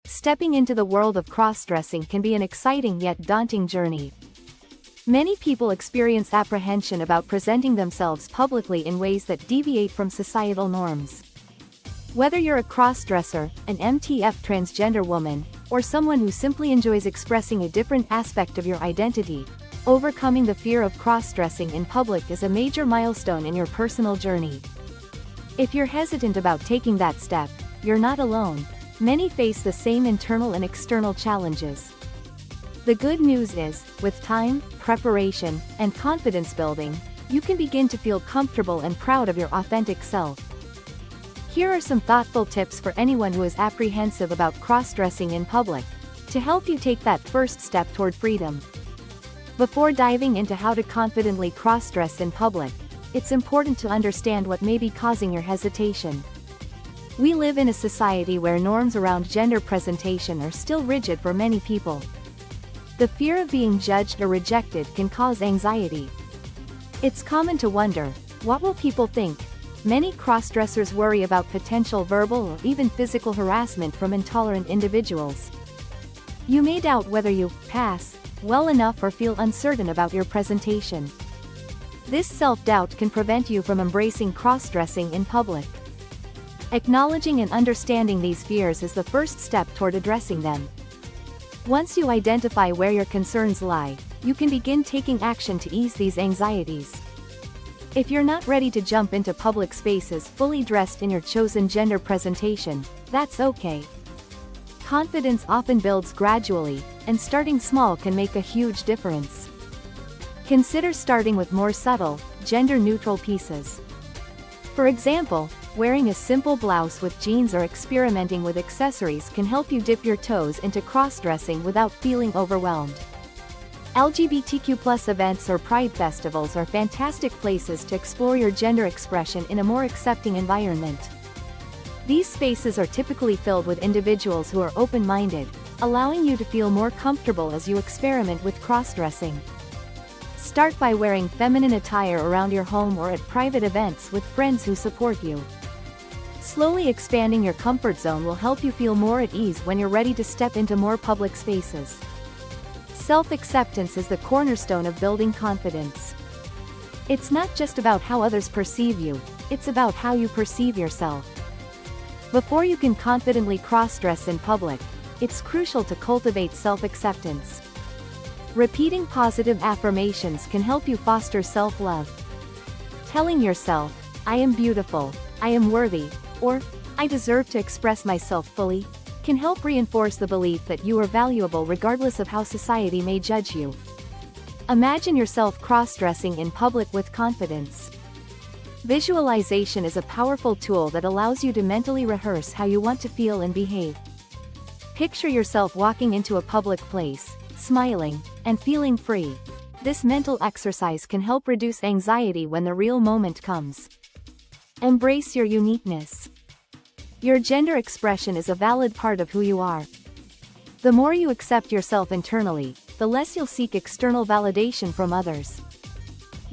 Stepping into the world of cross-dressing can be an exciting yet daunting journey. Many people experience apprehension about presenting themselves publicly in ways that deviate from societal norms. Whether you're a cross-dresser, an MTF transgender woman, or someone who simply enjoys expressing a different aspect of your identity, overcoming the fear of cross-dressing in public is a major milestone in your personal journey. If you're hesitant about taking that step, you're not alone. Many face the same internal and external challenges. The good news is, with time, preparation, and confidence building, you can begin to feel comfortable and proud of your authentic self. Here are some thoughtful tips for anyone who is apprehensive about cross-dressing in public, to help you take that first step toward freedom. Before diving into how to confidently cross-dress in public, it's important to understand what may be causing your hesitation. We live in a society where norms around gender presentation are still rigid for many people. The fear of being judged or rejected can cause anxiety. It's common to wonder, what will people think? Many cross-dressers worry about potential verbal or even physical harassment from intolerant individuals. You may doubt whether you pass well enough or feel uncertain about your presentation. This self-doubt can prevent you from embracing cross-dressing in public. Acknowledging and understanding these fears is the first step toward addressing them. Once you identify where your concerns lie, you can begin taking action to ease these anxieties. If you're not ready to jump into public spaces fully dressed in your chosen gender presentation, that's okay. Confidence often builds gradually, and starting small can make a huge difference. Consider starting with more subtle, gender-neutral pieces. For example, wearing a simple blouse with jeans or experimenting with accessories can help you dip your toes into cross-dressing without feeling overwhelmed. LGBTQ+ events or pride festivals are fantastic places to explore your gender expression in a more accepting environment. These spaces are typically filled with individuals who are open-minded, allowing you to feel more comfortable as you experiment with cross-dressing. Start by wearing feminine attire around your home or at private events with friends who support you. Slowly expanding your comfort zone will help you feel more at ease when you're ready to step into more public spaces. Self-acceptance is the cornerstone of building confidence. It's not just about how others perceive you, it's about how you perceive yourself. Before you can confidently cross-dress in public, it's crucial to cultivate self-acceptance. Repeating positive affirmations can help you foster self-love. Telling yourself, "I am beautiful, I am worthy," or "I deserve to express myself fully," can help reinforce the belief that you are valuable regardless of how society may judge you. Imagine yourself cross-dressing in public with confidence. Visualization is a powerful tool that allows you to mentally rehearse how you want to feel and behave. Picture yourself walking into a public place, smiling, and feeling free. This mental exercise can help reduce anxiety when the real moment comes. Embrace your uniqueness. Your gender expression is a valid part of who you are. The more you accept yourself internally, the less you'll seek external validation from others.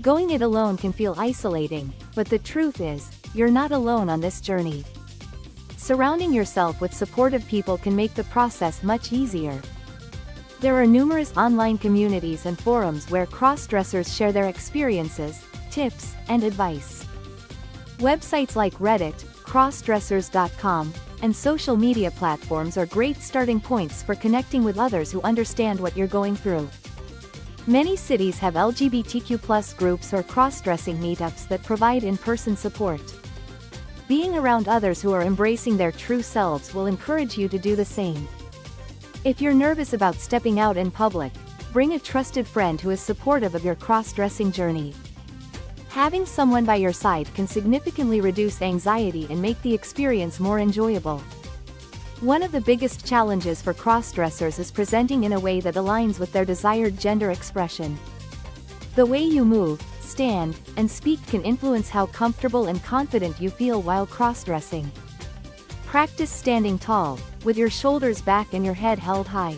Going it alone can feel isolating, but the truth is, you're not alone on this journey. Surrounding yourself with supportive people can make the process much easier. There are numerous online communities and forums where cross-dressers share their experiences, tips, and advice. Websites like Reddit, crossdressers.com, and social media platforms are great starting points for connecting with others who understand what you're going through. Many cities have LGBTQ+ groups or cross-dressing meetups that provide in-person support. Being around others who are embracing their true selves will encourage you to do the same. If you're nervous about stepping out in public, bring a trusted friend who is supportive of your cross-dressing journey. Having someone by your side can significantly reduce anxiety and make the experience more enjoyable. One of the biggest challenges for cross-dressers is presenting in a way that aligns with their desired gender expression. The way you move, stand, and speak can influence how comfortable and confident you feel while cross-dressing. Practice standing tall, with your shoulders back and your head held high.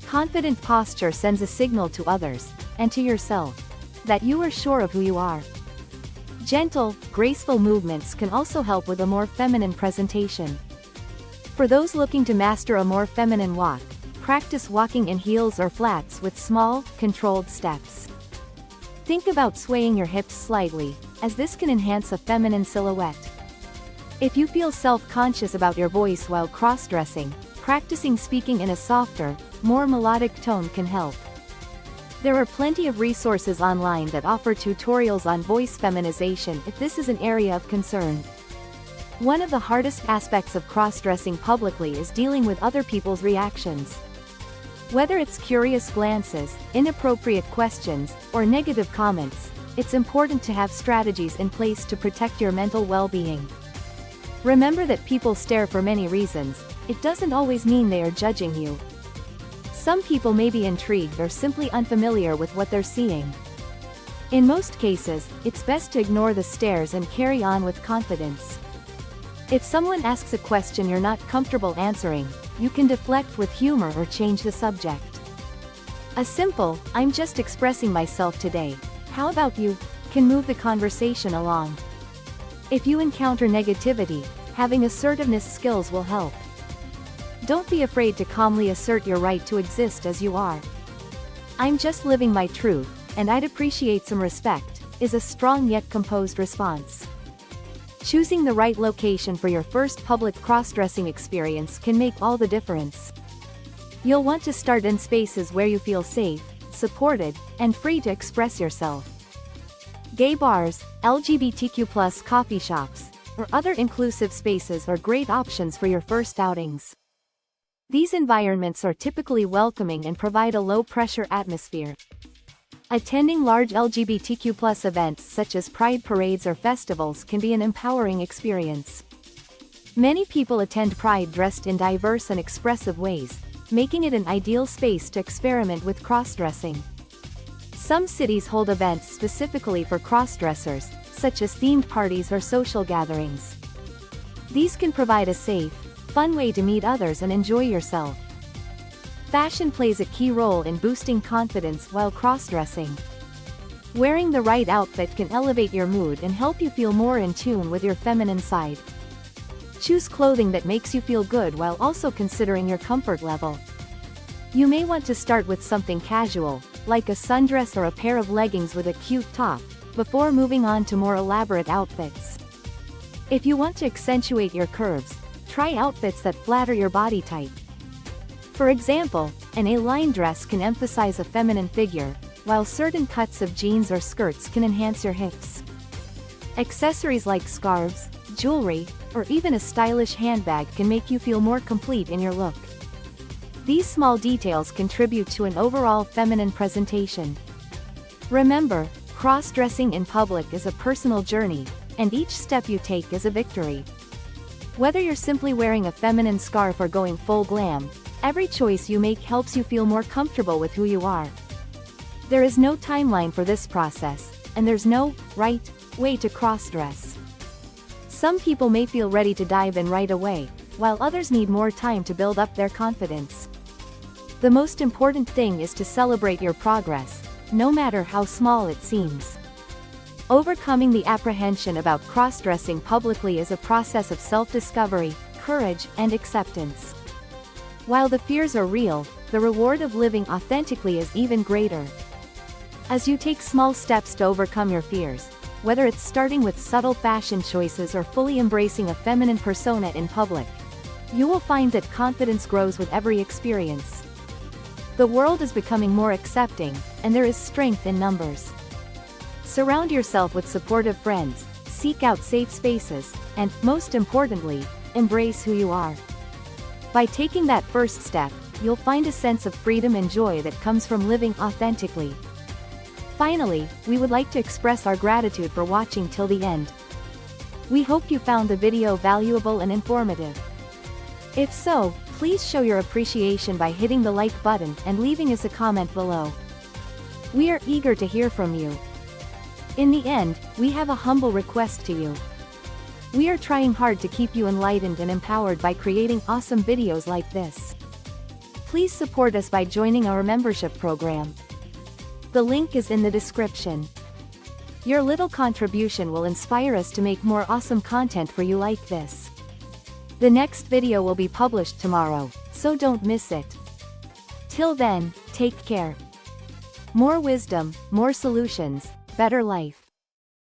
Confident posture sends a signal to others, and to yourself, that you are sure of who you are. Gentle, graceful movements can also help with a more feminine presentation. For those looking to master a more feminine walk, practice walking in heels or flats with small, controlled steps. Think about swaying your hips slightly, as this can enhance a feminine silhouette. If you feel self-conscious about your voice while cross-dressing, practicing speaking in a softer, more melodic tone can help. There are plenty of resources online that offer tutorials on voice feminization if this is an area of concern. One of the hardest aspects of cross-dressing publicly is dealing with other people's reactions. Whether it's curious glances, inappropriate questions, or negative comments, it's important to have strategies in place to protect your mental well-being. Remember that people stare for many reasons. It doesn't always mean they are judging you. Some people may be intrigued or simply unfamiliar with what they're seeing. In most cases, it's best to ignore the stares and carry on with confidence. If someone asks a question you're not comfortable answering, you can deflect with humor or change the subject. A simple, "I'm just expressing myself today, how about you?" can move the conversation along. If you encounter negativity, having assertiveness skills will help. Don't be afraid to calmly assert your right to exist as you are. "I'm just living my truth, and I'd appreciate some respect," is a strong yet composed response. Choosing the right location for your first public cross-dressing experience can make all the difference. You'll want to start in spaces where you feel safe, supported, and free to express yourself. Gay bars, LGBTQ+ coffee shops, or other inclusive spaces are great options for your first outings. These environments are typically welcoming and provide a low-pressure atmosphere. Attending large LGBTQ+ events such as pride parades or festivals can be an empowering experience. Many people attend Pride dressed in diverse and expressive ways, making it an ideal space to experiment with cross-dressing. Some cities hold events specifically for cross-dressers, such as themed parties or social gatherings. These can provide a safe, fun way to meet others and enjoy yourself. Fashion plays a key role in boosting confidence while cross-dressing. Wearing the right outfit can elevate your mood and help you feel more in tune with your feminine side. Choose clothing that makes you feel good while also considering your comfort level. You may want to start with something casual, like a sundress or a pair of leggings with a cute top, before moving on to more elaborate outfits. If you want to accentuate your curves, try outfits that flatter your body type. For example, an A-line dress can emphasize a feminine figure, while certain cuts of jeans or skirts can enhance your hips. Accessories like scarves, jewelry, or even a stylish handbag can make you feel more complete in your look. These small details contribute to an overall feminine presentation. Remember, cross-dressing in public is a personal journey, and each step you take is a victory. Whether you're simply wearing a feminine scarf or going full glam, every choice you make helps you feel more comfortable with who you are. There is no timeline for this process, and there's no right way to cross-dress. Some people may feel ready to dive in right away, while others need more time to build up their confidence. The most important thing is to celebrate your progress, no matter how small it seems. Overcoming the apprehension about cross-dressing publicly is a process of self-discovery, courage, and acceptance. While the fears are real, the reward of living authentically is even greater. As you take small steps to overcome your fears, whether it's starting with subtle fashion choices or fully embracing a feminine persona in public, you will find that confidence grows with every experience. The world is becoming more accepting, and there is strength in numbers. Surround yourself with supportive friends, seek out safe spaces, and, most importantly, embrace who you are. By taking that first step, you'll find a sense of freedom and joy that comes from living authentically. Finally, we would like to express our gratitude for watching till the end. We hope you found the video valuable and informative. If so, please show your appreciation by hitting the like button and leaving us a comment below. We are eager to hear from you. In the end, we have a humble request to you. We are trying hard to keep you enlightened and empowered by creating awesome videos like this. Please support us by joining our membership program. The link is in the description. Your little contribution will inspire us to make more awesome content for you like this. The next video will be published tomorrow, so don't miss it. Till then, take care. More wisdom, more solutions, better life.